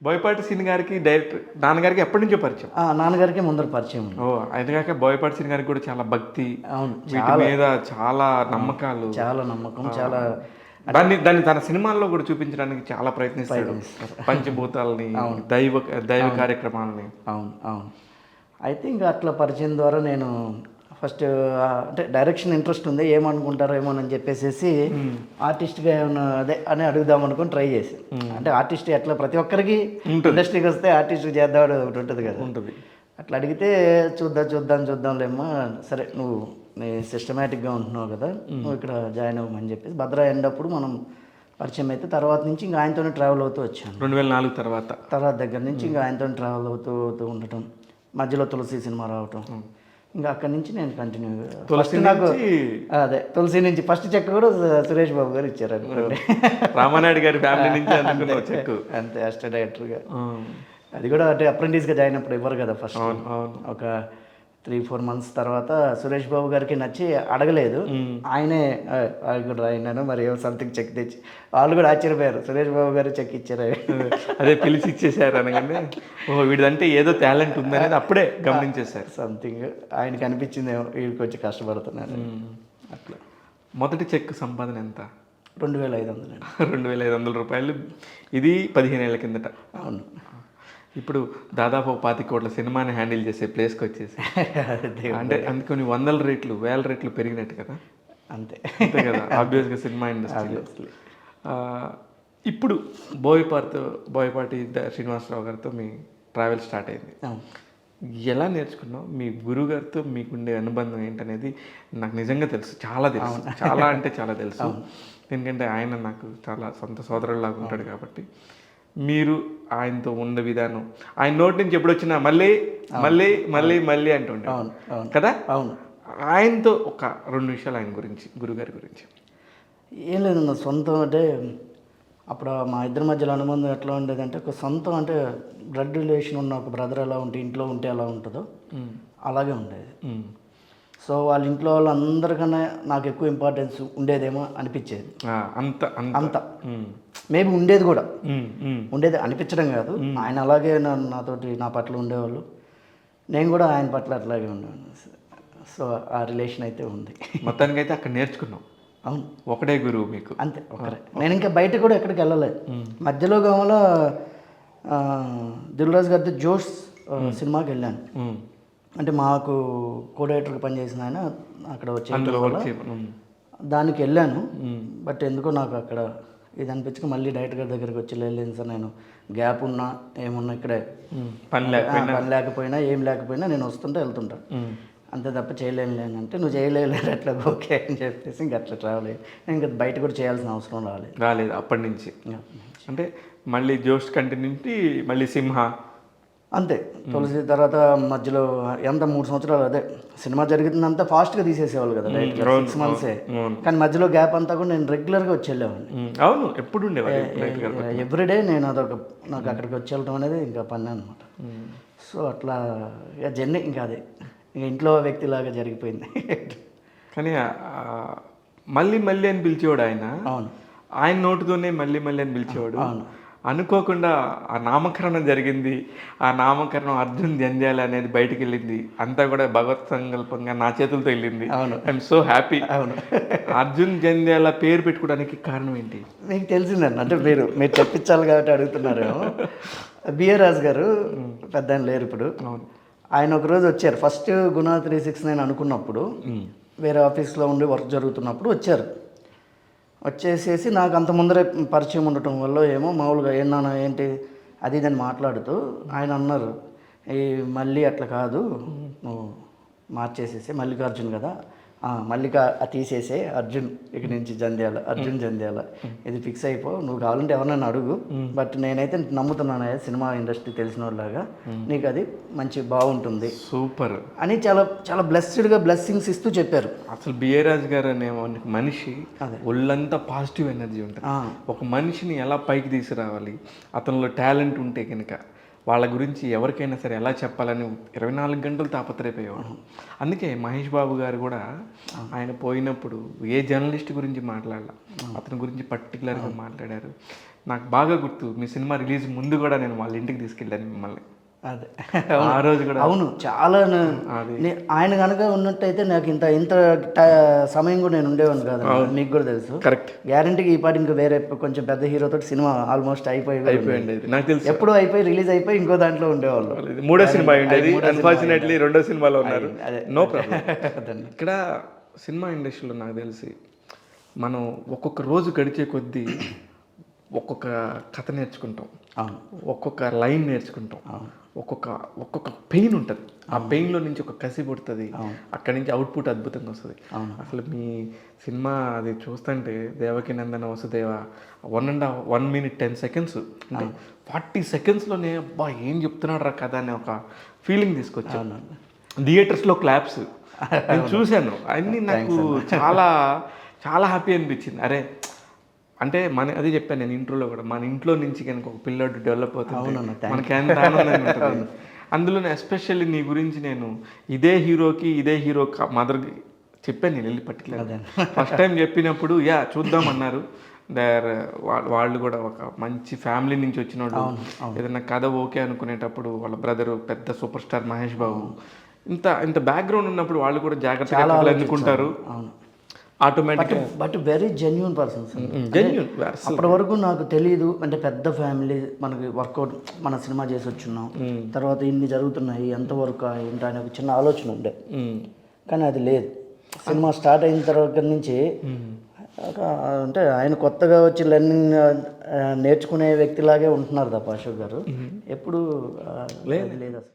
బోయపాటి సీని గారికి డైరెక్టర్ నాన్నగారికి ఎప్పటి నుంచో పరిచయం? నాన్నగారికి ముందర పరిచయం ఉంది. అందుకాక బోయపాటి సీని గారికి కూడా చాలా భక్తి, అవును, వీటి మీద చాలా నమ్మకాలు, చాలా నమ్మకం, చాలా దాన్ని తన సినిమాల్లో కూడా చూపించడానికి చాలా ప్రయత్నిస్తాడు. పంచభూతాలని, దైవ కార్యక్రమాలని. అవును అవును. అయితే ఇంకా అట్లా పరిచయం ద్వారా నేను ఫస్ట్ అంటే డైరెక్షన్ ఇంట్రెస్ట్ ఉంది, ఏమనుకుంటారో ఏమోనని చెప్పేసి ఆర్టిస్ట్గా ఏమన్నా అదే అని అడుగుదాం అనుకుని ట్రై చేసి. అంటే ఆర్టిస్ట్ ఎట్లా ప్రతి ఒక్కరికి ఇండస్ట్రీకి వస్తే ఆర్టిస్ట్ చేద్దాం ఒకటి ఉంటుంది కదా, ఉంటుంది. అట్లా అడిగితే చూద్దాంలేమ్మా, సరే నువ్వు నీ సిస్టమేటిక్గా ఉంటున్నావు కదా, నువ్వు ఇక్కడ జాయిన్ అవ్వమని చెప్పేసి భద్రా ఎండప్పుడు మనం పరిచయం అయితే తర్వాత నుంచి ఇంకా ఆయనతోనే ట్రావెల్ అవుతూ వచ్చాను. 2004 తర్వాత దగ్గర నుంచి ఇంకా ఆయనతో ట్రావెల్ అవుతూ ఉండటం, మధ్యలో తులసి సినిమా రావటం, ఇంకా అక్కడి నుంచి నేను కంటిన్యూ. ఫస్ట్ నాకు తులసి నుంచి ఫస్ట్ చెక్ కూడా సురేష్ బాబు గారు ఇచ్చారు అనుకోండి. రామానాయుడు గారి ఫ్యామిలీ నుంచి చెక్. అంతే, అసిస్టెంట్ డైరెక్టర్గా. అది కూడా అంటే అప్రెంటిస్గా జాయిన్ అప్పుడు ఇవ్వరు కదా ఫస్ట్. ఒక 3-4 months తర్వాత సురేష్ బాబు గారికి నచ్చి అడగలేదు, ఆయనే కూడా అయినాను మరి సంథింగ్ చెక్ తెచ్చి వాళ్ళు కూడా ఆశ్చర్యపోయారు, సురేష్ బాబు గారు చెక్ ఇచ్చారు. అదే పిలిచి ఇచ్చేసారు అనగానే వీడిదంటే ఏదో టాలెంట్ ఉందనేది అప్పుడే గమనించేశారు. సంథింగ్ ఆయనకి అనిపించింది వీడికి వచ్చి కష్టపడుతున్నాను అట్లా. మొదటి చెక్ సంపాదన ఎంత? 2500. 2500 రూపాయలు. ఇది 15 ఏళ్ల కిందట. అవును. ఇప్పుడు దాదాపు 25 కోట్ల సినిమాని హ్యాండిల్ చేసే ప్లేస్కి వచ్చేసి అంటే అందుకని 100 రెట్లు 1000 రెట్లు పెరిగినట్టు కదా. అంతే కదా ఆబ్వియస్గా సినిమా ఇండస్ట్రీ. ఇప్పుడు బోయపాటి శ్రీనివాసరావు గారితో మీ ట్రావెల్ స్టార్ట్ అయింది. ఎలా నేర్చుకున్నావు? మీ గురుగారితో మీకుండే అనుబంధం ఏంటనేది నాకు నిజంగా తెలుసు, చాలా తెలుసు, చాలా అంటే చాలా తెలుసు. ఎందుకంటే ఆయన నాకు చాలా సొంత సోదరులాగా ఉంటాడు కాబట్టి. మీరు ఆయనతో ఉన్న విధానం, ఆయన నోటి నుంచి ఎప్పుడు వచ్చినా మళ్ళీ మళ్ళీ మళ్ళీ మళ్ళీ అంటుండే కదా. అవును. ఆయనతో ఒక 2 నిమిషాలు ఆయన గురించి, గురుగారి గురించి. ఏం లేదు, నా సొంతం అంటే అప్పుడు మా ఇద్దరి మధ్యలో అనుబంధం ఎట్లా ఉండేదంటే, ఒక సొంతం అంటే బ్లడ్ రిలేషన్ ఉన్న ఒక బ్రదర్ ఎలా ఉంటే ఇంట్లో ఉంటే ఎలా ఉంటుందో అలాగే ఉండేది. సో వాళ్ళ ఇంట్లో వాళ్ళందరికన్నా నాకు ఎక్కువ ఇంపార్టెన్స్ ఉండేదేమో అనిపించేది. అంత మేబీ ఉండేది కూడా, ఉండేది అనిపించడం కాదు, ఆయన అలాగే నాతోటి నా పట్ల ఉండేవాళ్ళు, నేను కూడా ఆయన పట్ల అట్లాగే ఉండేవాళ్ళు. సో ఆ రిలేషన్ అయితే ఉంది. మొత్తానికి అయితే అక్కడ నేర్చుకున్నాం. అవును, ఒకటే గురువు మీకు. అంతే, ఒకరే. నేను ఇంకా బయట కూడా ఎక్కడికి వెళ్ళలేదు. మధ్యలో గమలో దిల్రాజు గారితో జోష్ సినిమాకి వెళ్ళాను. అంటే మాకు కో డైరెక్టర్గా పనిచేసిన ఆయన అక్కడ వచ్చి దానికి వెళ్ళాను. బట్ ఎందుకో నాకు అక్కడ ఇది అనిపించక మళ్ళీ డైరెక్టర్ గారి దగ్గరికి వచ్చి లేదు సార్, నేను గ్యాప్ ఉన్నా ఏమున్నా ఇక్కడే పని లేకపోయినా ఏం లేకపోయినా నేను వస్తుంటే వెళ్తుంటాను, అంతే తప్ప చేయలేను అంటే, నువ్వు చేయలేదు అట్లా ఓకే అని చెప్పేసి ఇంక అట్లా ట్రావెల్ అయ్యి ఇంకా బయట కూడా చేయాల్సిన అవసరం రాలేదు అప్పటి నుంచి. అంటే మళ్ళీ జోష్ కంటిన్యూ, మళ్ళీ సింహ, అంతే. తులసి తర్వాత మధ్యలో ఎంత 3 సంవత్సరాలు అదే సినిమా జరుగుతుందంతా ఫాస్ట్గా తీసేసేవాళ్ళు కదా, 6 months. కానీ మధ్యలో గ్యాప్ అంతా కూడా నేను రెగ్యులర్గా వచ్చి వెళ్ళేవాడిని. అవును, ఎప్పుడు ఎవ్రీడే నేను అదొక నాకు అక్కడికి వచ్చి వెళ్ళటం అనేది ఇంకా పని అనమాట. సో అట్లా ఇక జర్నీ ఇంకా అదే ఇంకా ఇంట్లో వ్యక్తిలాగా జరిగిపోయింది. కానీ మళ్ళీ మళ్ళీ అని పిలిచేవాడు ఆయన. అవును, ఆయన నోటితోనే మళ్ళీ మళ్ళీ అని పిలిచేవాడు. అవును, అనుకోకుండా ఆ నామకరణం జరిగింది. ఆ నామకరణం అర్జున్ జంధ్యాల అనేది బయటికి వెళ్ళింది, అంతా కూడా భగవత్ సంకల్పంగా నా చేతులతో వెళ్ళింది. అవును, ఐఎమ్ సో హ్యాపీ. అవును, అర్జున్ జంధ్యాల పేరు పెట్టుకోవడానికి కారణం ఏంటి? మీకు తెలిసిందండి, అంటే మీరు చెప్పించాలి కాబట్టి అడుగుతున్నారు. బిఆర్ రాజు గారు పెద్ద ఆయన లేరు ఇప్పుడు. అవును, ఆయన ఒకరోజు వచ్చారు. ఫస్ట్ గుణా 369 అనుకున్నప్పుడు వేరే ఆఫీస్లో ఉండి వర్క్ జరుగుతున్నప్పుడు వచ్చారు. వచ్చేసేసి నాకు అంత ముందరే పరిచయం ఉండటం వల్ల ఏమో మామూలుగా ఏమన్నా ఏంటి అది ఇదని మాట్లాడుతూ ఆయన అన్నారు, ఈ మళ్ళీ అట్లా కాదు, నువ్వు మార్చేసేసి మల్లికార్జున్ కదా, మల్లిక తీసేసే అర్జున్, ఇక నుంచి అర్జున్ జంధ్యాల, ఇది ఫిక్స్ అయిపో, నువ్వు కావాలంటే ఎవరినైనా అడుగు, బట్ నేనైతే నమ్ముతున్నాను సినిమా ఇండస్ట్రీ తెలిసిన వాళ్ళలాగా, నీకు అది మంచి బాగుంటుంది, సూపర్ అని చాలా చాలా బ్లెస్సింగ్స్ ఇస్తూ చెప్పారు. అసలు బిఏ రాజు గారు అనే మనిషి ఒళ్ళంతా పాజిటివ్ ఎనర్జీ ఉంటుంది. ఒక మనిషిని ఎలా పైకి తీసుకురావాలి, అతనిలో టాలెంట్ ఉంటే కనుక వాళ్ళ గురించి ఎవరికైనా సరే ఎలా చెప్పాలని 24 గంటలు తాపత్రయపోయేవాడు. అందుకే మహేష్ బాబు గారు కూడా ఆయన పోయినప్పుడు ఏ జర్నలిస్ట్ గురించి మాట్లాడాల, అతని గురించి పర్టికులర్గా మాట్లాడారు. నాకు బాగా గుర్తు, మీ సినిమా రిలీజ్ ముందు కూడా నేను వాళ్ళ ఇంటికి తీసుకెళ్ళాను మిమ్మల్ని. అదే ఆ రోజు కూడా అవును, చాలా ఆయన కనుక ఉన్నట్టయితే నాకు ఇంత ఇంత సమయం కూడా నేను ఉండేవాడిని కాదు, మీకు కూడా తెలుసు. కరెక్ట్. గ్యారంటీకి ఈ పాటి ఇంకా వేరే కొంచెం పెద్ద హీరోతో సినిమా ఆల్మోస్ట్ అయిపోయింది నాకు తెలుసు. ఎప్పుడు అయిపోయి రిలీజ్ అయిపోయి ఇంకో దాంట్లో ఉండేవాళ్ళు. మూడో సినిమా ఉండేది, అన్ఫార్చునేట్లీ రెండో సినిమాలో ఉన్నారు. No problem. ఇక్కడ సినిమా ఇండస్ట్రీలో నాకు తెలిసి మనం ఒక్కొక్క రోజు గడిచే కొద్దీ ఒక్కొక్క కథ నేర్చుకుంటాం, ఒక్కొక్క లైన్ నేర్చుకుంటాం, ఒక్కొక్క పెయిన్ ఉంటుంది. ఆ పెయిన్లో నుంచి ఒక కసి పుడుతుంది, అక్కడి నుంచి అవుట్పుట్ అద్భుతంగా వస్తుంది. అసలు మీ సినిమా అది చూస్తుంటే దేవకి నందన వసుదేవ 1 minute 10 seconds అంటే 40 secondsలోనే అబ్బా ఏం చెప్తున్నాడు రా కదా అనే ఒక ఫీలింగ్ తీసుకొచ్చాను. థియేటర్స్లో క్లాప్స్ నేను చూశాను అన్నీ. నాకు చాలా చాలా హ్యాపీ అనిపించింది. అరే అంటే అది చెప్పాను నేను ఇంట్రోలో కూడా, మన ఇంట్లో నుంచి కనుక ఒక పిల్లోడు డెవలప్ అవుతుంది మనకి ఎంత ఆనందంగా ఉంటుంది. అందులోనే ఎస్పెషల్లీ నీ గురించి నేను ఇదే హీరో మదర్కి చెప్పాను నేను వెళ్ళి పర్టికులర్ ఫస్ట్ టైం చెప్పినప్పుడు చూద్దామన్నారు. వాళ్ళు కూడా ఒక మంచి ఫ్యామిలీ నుంచి వచ్చిన వాళ్ళు, ఏదైనా కథ ఓకే అనుకునేటప్పుడు వాళ్ళ బ్రదరు పెద్ద సూపర్ స్టార్ మహేష్ బాబు, ఇంత బ్యాక్గ్రౌండ్ ఉన్నప్పుడు వాళ్ళు కూడా జాగ్రత్తగా ఎందుకుంటారు automatic. But very genuine persons. అప్పటి వరకు నాకు తెలియదు, అంటే పెద్ద ఫ్యామిలీ మనకి వర్కౌట్, మన సినిమా చేసి వచ్చున్నాం, తర్వాత ఇన్ని జరుగుతున్నాయి ఎంతవరకు ఏంటి అనే ఒక చిన్న ఆలోచన ఉండే. కానీ అది లేదు. సినిమా స్టార్ట్ అయిన తర్వాత నుంచి అంటే ఆయన కొత్తగా వచ్చి లెర్నింగ్ నేర్చుకునే వ్యక్తిలాగే ఉంటున్నారు తప్ప అశోక్ గారు ఎప్పుడు లేదు అసలు.